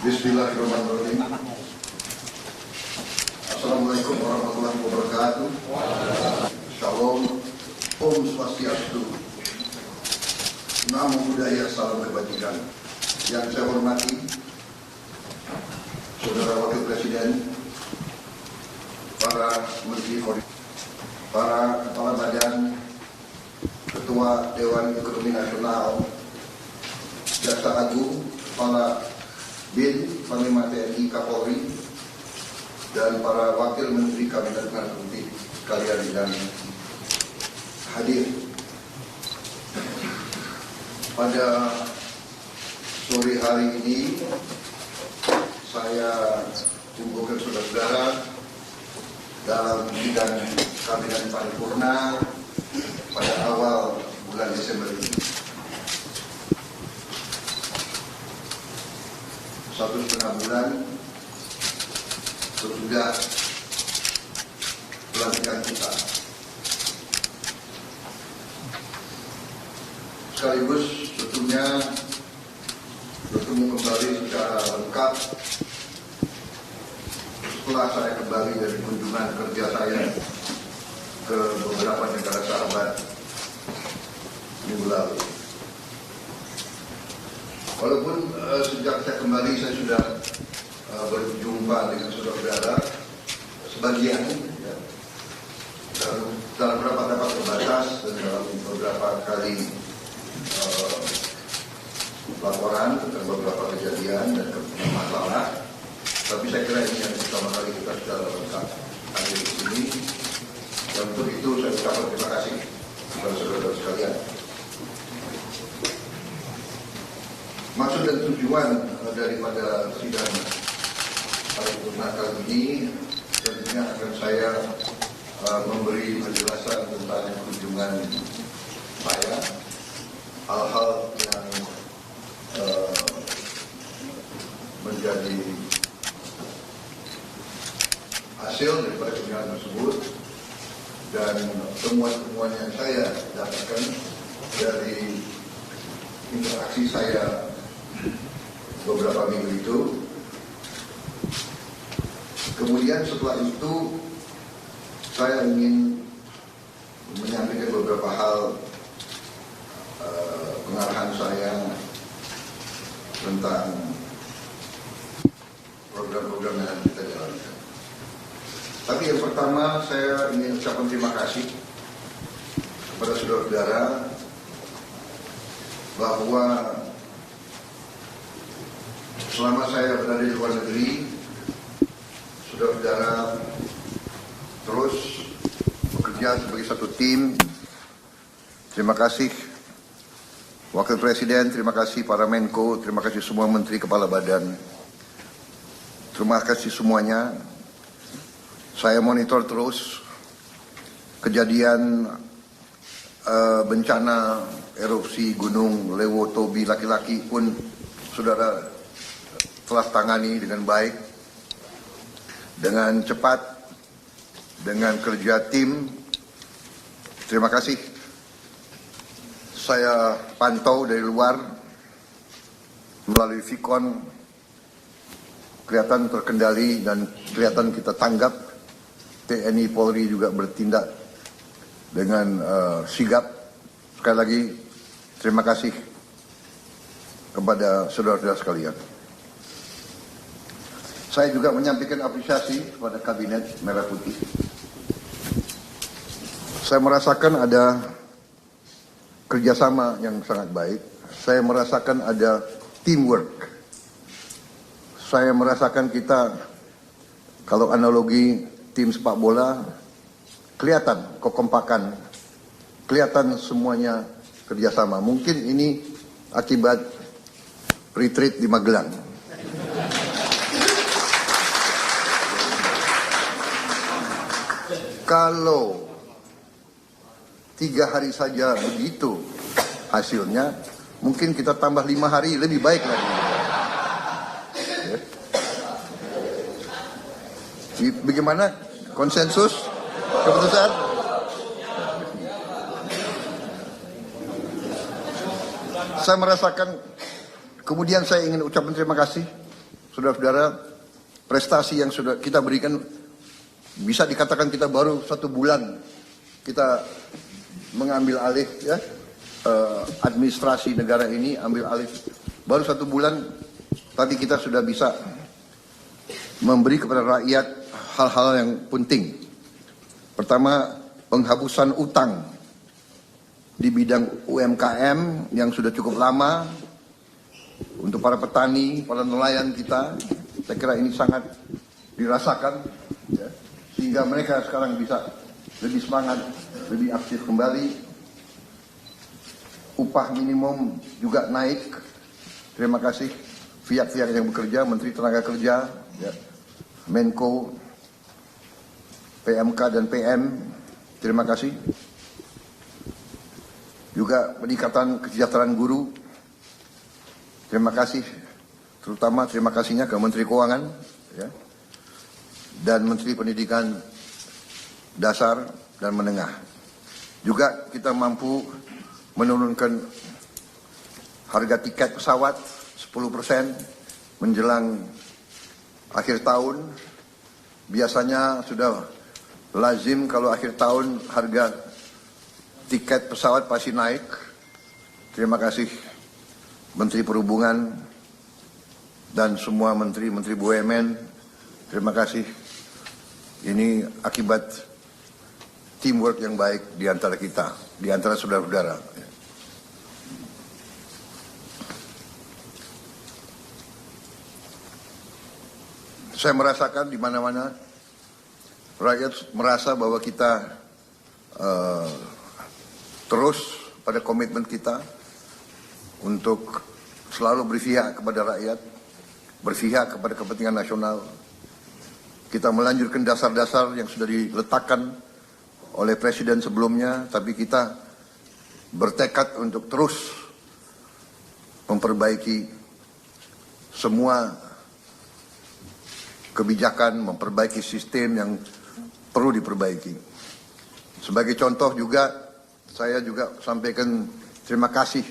Bismillahirrahmanirrahim. Assalamualaikum warahmatullahi wabarakatuh. Shalom, Om Swastiastu, Namo Buddhaya, salam kebajikan. Yang saya hormati Saudara Wakil Presiden, para Menteri, para Kepala Badan, Ketua Dewan Ekonomi Nasional, Jaksa Agung, Kepala BIN, Panglima TNI, Kapolri, dan para Wakil Menteri Kabinet Putih sekalian yang hadir. Pada sore hari ini saya kumpulkan saudara-saudara dalam sidang Kabinet Paripurna pada awal bulan Desember ini. 1,5 bulan sesudah pelantikan kita. Sekaligus tentunya bertemu kembali secara lengkap setelah saya kembali dari kunjungan kerja saya ke beberapa negara sahabat minggu lalu. Walaupun sejak saya kembali saya sudah berjumpa dengan saudara-saudara sebagian, ya, dalam beberapa rapat terbatas dan dalam beberapa kali laporan tentang beberapa kejadian dan masalah. Tapi saya kira ini yang pertama kali kita secara lengkap hadir di sini. Dan untuk itu saya ucapkan terima kasih kepada saudara-saudara sekalian. Maksud dan tujuan daripada sidang paripurna kali ini tentunya akan saya memberi penjelasan tentang kunjungan saya, hal-hal yang menjadi hasil daripada kunjungan tersebut dan temuan-temuan yang saya dapatkan dari interaksi saya beberapa minggu itu. Kemudian setelah itu saya ingin menyampaikan beberapa hal pengarahan saya tentang program-program yang kita jalankan. Tapi yang pertama saya ingin ucapkan terima kasih kepada saudara-saudara bahwa selama saya berada di luar negeri, saudara-saudara terus bekerja sebagai satu tim. Terima kasih Wakil Presiden, terima kasih para Menko, terima kasih semua Menteri Kepala Badan. Terima kasih semuanya. Saya monitor terus kejadian bencana erupsi Gunung Lewo Tobi laki-laki pun saudara telah tangani dengan baik, dengan cepat, dengan kerja tim. Terima kasih. Saya pantau dari luar melalui Vicon, kelihatan terkendali dan kelihatan kita tanggap. TNI Polri juga bertindak dengan sigap. Sekali lagi terima kasih kepada saudara-saudara sekalian. Saya juga menyampaikan apresiasi kepada Kabinet Merah Putih. Saya merasakan ada kerjasama yang sangat baik. Saya merasakan ada teamwork. Saya merasakan kita, kalau analogi tim sepak bola, kelihatan kekompakan, kelihatan semuanya kerjasama. Mungkin ini akibat retreat di Magelang. Kalau 3 hari saja begitu hasilnya, mungkin kita tambah 5 hari lebih baik lagi. Bagaimana konsensus keputusan? Saya merasakan, kemudian saya ingin ucapkan terima kasih saudara-saudara, prestasi yang sudah kita berikan bisa dikatakan kita baru 1 bulan kita mengambil alih ya administrasi negara ini, ambil alih baru 1 bulan, tapi kita sudah bisa memberi kepada rakyat hal-hal yang penting. Pertama, penghapusan utang di bidang UMKM yang sudah cukup lama untuk para petani, para nelayan kita. Saya kira ini sangat dirasakan ya, sehingga mereka sekarang bisa lebih semangat, lebih aktif kembali. Upah minimum juga naik. Terima kasih pihak-pihak yang bekerja, Menteri Tenaga Kerja, ya, Menko, PMK dan PM. Terima kasih. Juga peningkatan kesejahteraan guru. Terima kasih, terutama terima kasihnya ke Menteri Keuangan ya, dan Menteri Pendidikan Dasar dan Menengah. Juga kita mampu menurunkan harga tiket pesawat 10% menjelang akhir tahun. Biasanya sudah lazim kalau akhir tahun harga tiket pesawat pasti naik. Terima kasih Menteri Perhubungan dan semua menteri-menteri BUMN. Terima kasih. Ini akibat teamwork yang baik di antara kita, di antara saudara-saudara. Saya merasakan di mana-mana rakyat merasa bahwa kita terus pada komitmen kita untuk selalu berpihak kepada rakyat, berpihak kepada kepentingan nasional. Kita melanjutkan dasar-dasar yang sudah diletakkan oleh Presiden sebelumnya, tapi kita bertekad untuk terus memperbaiki semua kebijakan, memperbaiki sistem yang perlu diperbaiki. Sebagai contoh juga, saya juga sampaikan terima kasih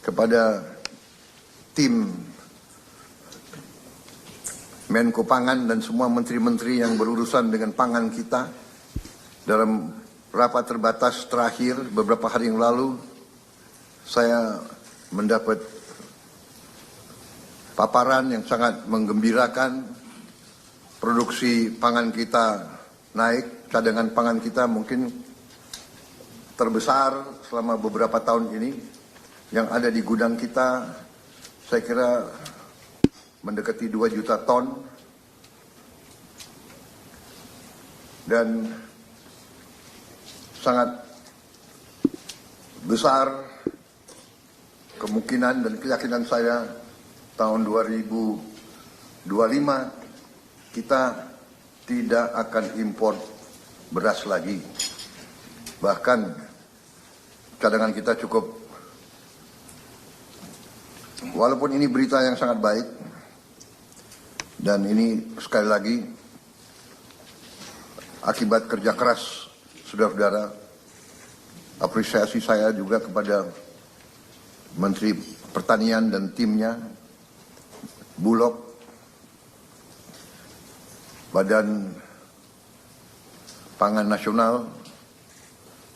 kepada tim Menko Pangan dan semua menteri-menteri yang berurusan dengan pangan kita. Dalam rapat terbatas terakhir beberapa hari yang lalu, saya mendapat paparan yang sangat menggembirakan. Produksi pangan kita naik, cadangan pangan kita mungkin terbesar selama beberapa tahun ini. Yang ada di gudang kita, saya kira mendekati 2 juta ton. Dan sangat besar kemungkinan dan keyakinan saya tahun 2025 kita tidak akan impor beras lagi. Bahkan cadangan kita cukup. Walaupun ini berita yang sangat baik, dan ini sekali lagi akibat kerja keras saudara-saudara, apresiasi saya juga kepada Menteri Pertanian dan timnya, Bulog, Badan Pangan Nasional,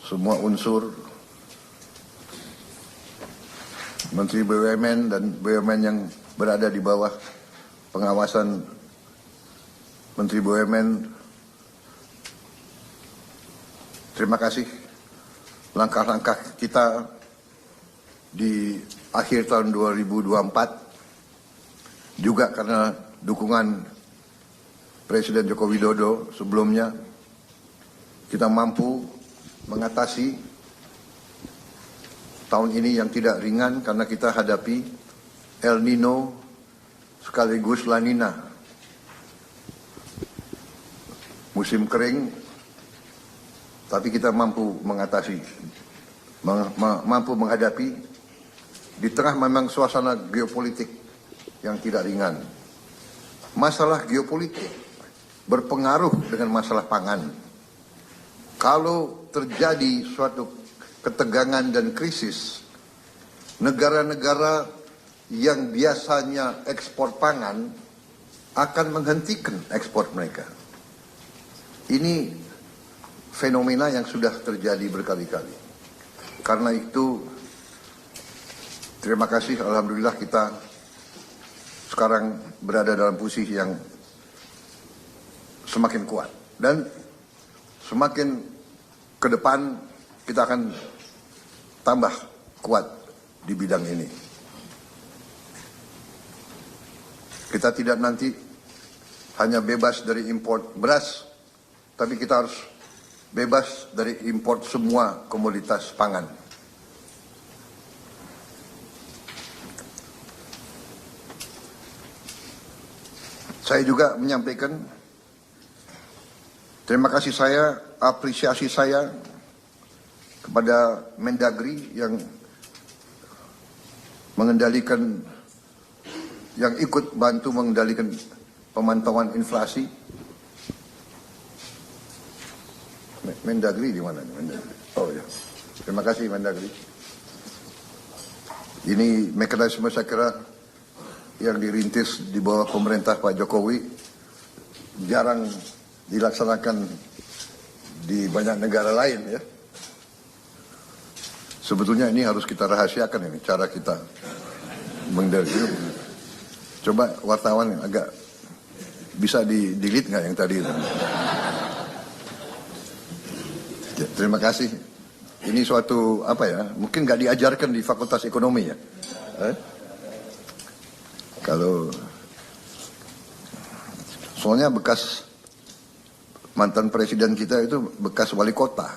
semua unsur, Menteri BUMN dan BUMN yang berada di bawah pengawasan Menteri BUMN. Terima kasih. Langkah-langkah kita di akhir tahun 2024 juga karena dukungan Presiden Joko Widodo sebelumnya, kita mampu mengatasi tahun ini yang tidak ringan karena kita hadapi El Nino sekaligus La Nina. Musim kering, tapi kita mampu mengatasi, mampu menghadapi di tengah memang suasana geopolitik yang tidak ringan. Masalah geopolitik berpengaruh dengan masalah pangan. Kalau terjadi suatu ketegangan dan krisis, negara-negara yang biasanya ekspor pangan akan menghentikan ekspor mereka. Ini fenomena yang sudah terjadi berkali-kali. Karena itu, terima kasih, alhamdulillah kita sekarang berada dalam posisi yang semakin kuat. Dan semakin ke depan kita akan tambah kuat di bidang ini. Kita tidak nanti hanya bebas dari impor beras, tapi kita harus bebas dari impor semua komoditas pangan. Saya juga menyampaikan terima kasih saya, apresiasi saya kepada Mendagri yang mengendalikan, yang ikut bantu mengendalikan pemantauan inflasi. Mendagri di mana? Mendagri. Oh ya, terima kasih Mendagri. Ini mekanisme saya kira yang dirintis di bawah pemerintah Pak Jokowi jarang dilaksanakan di banyak negara lain ya. Sebetulnya ini harus kita rahasiakan ini cara kita mengendalikan. Coba wartawan agak bisa di-delete nggak yang tadi itu? Ya, terima kasih. Ini suatu apa ya? Mungkin nggak diajarkan di Fakultas Ekonomi ya. Kalau soalnya bekas mantan presiden kita itu bekas wali kota,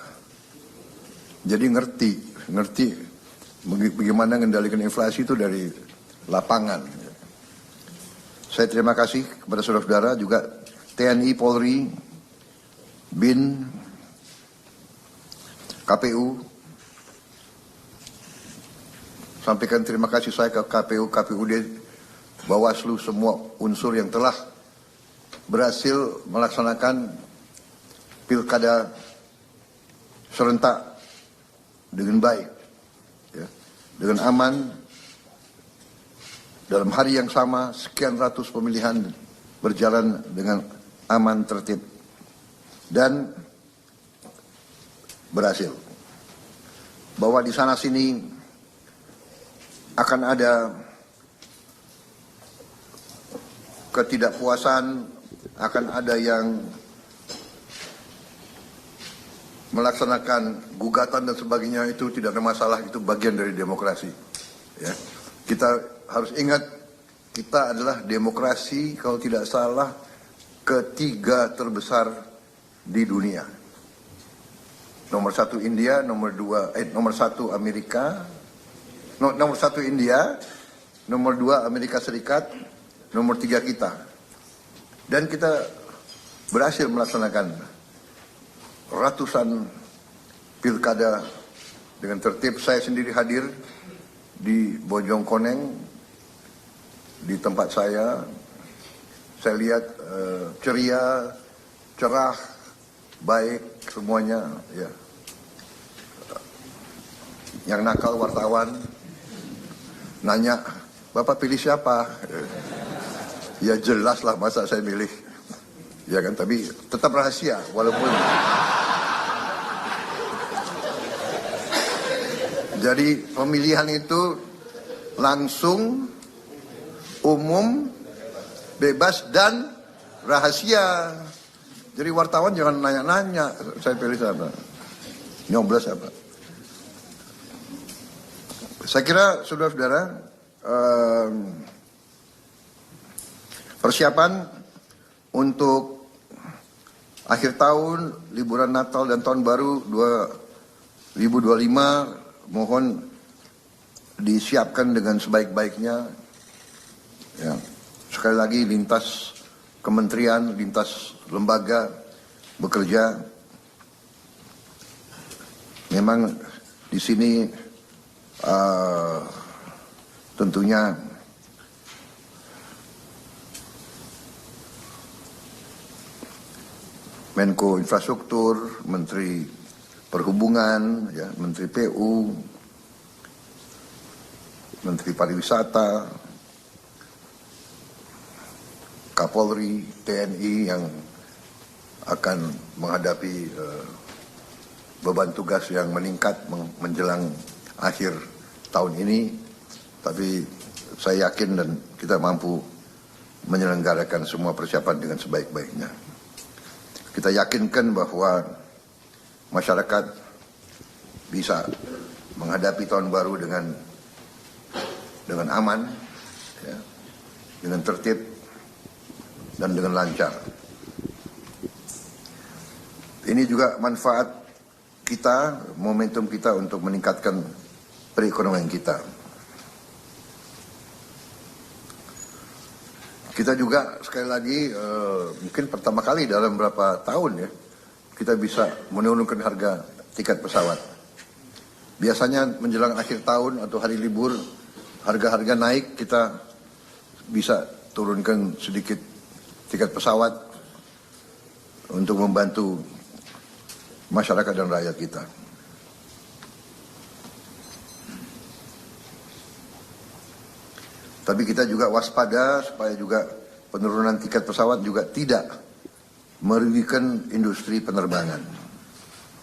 jadi ngerti bagaimana mengendalikan inflasi itu dari lapangan. Saya terima kasih kepada saudara-saudara juga TNI, Polri, BIN, KPU. Sampaikan terima kasih saya ke KPU, KPUD, Bawaslu, semua unsur yang telah berhasil melaksanakan pilkada serentak dengan baik, ya, dengan aman. Dalam hari yang sama, sekian ratus pemilihan berjalan dengan aman, tertib, dan berhasil. Bahwa di sana sini akan ada ketidakpuasan, akan ada yang melaksanakan gugatan dan sebagainya, itu tidak ada masalah, itu bagian dari demokrasi. Ya. Kita harus ingat, kita adalah demokrasi kalau tidak salah ketiga terbesar di dunia. Nomor satu India, nomor satu Amerika, nomor satu India, nomor dua Amerika Serikat, nomor tiga kita. Dan kita berhasil melaksanakan ratusan pilkada dengan tertib. Saya sendiri hadir di Bojongkoneng, di tempat saya lihat ceria, cerah, baik semuanya. Ya. Yang nakal wartawan nanya, Bapak pilih siapa? Ya jelas lah, masa saya milih. Ya kan, tapi tetap rahasia walaupun. Jadi pemilihan itu langsung, umum, bebas, dan rahasia. Jadi wartawan jangan nanya-nanya, saya pilih siapa, nyoblos siapa. Saya kira saudara-saudara, persiapan untuk akhir tahun, liburan Natal dan Tahun Baru 2025 mohon disiapkan dengan sebaik-baiknya. Ya. Sekali lagi, lintas kementerian, lintas lembaga bekerja. Memang di sini tentunya Menko Infrastruktur, Menteri Perhubungan, ya, Menteri PU, Menteri Pariwisata, Kapolri, TNI yang akan menghadapi beban tugas yang meningkat menjelang akhir tahun ini. Tapi saya yakin dan kita mampu menyelenggarakan semua persiapan dengan sebaik-baiknya. Kita yakinkan bahwa masyarakat bisa menghadapi tahun baru dengan aman, ya, dengan tertib dan dengan lancar. Ini juga manfaat kita, momentum kita untuk meningkatkan perekonomian kita. Kita juga sekali lagi mungkin pertama kali dalam beberapa tahun ya kita bisa menurunkan harga tiket pesawat. Biasanya menjelang akhir tahun atau hari libur harga-harga naik, kita bisa turunkan sedikit tiket pesawat untuk membantu masyarakat dan rakyat kita. Tapi kita juga waspada supaya juga penurunan tiket pesawat juga tidak merugikan industri penerbangan.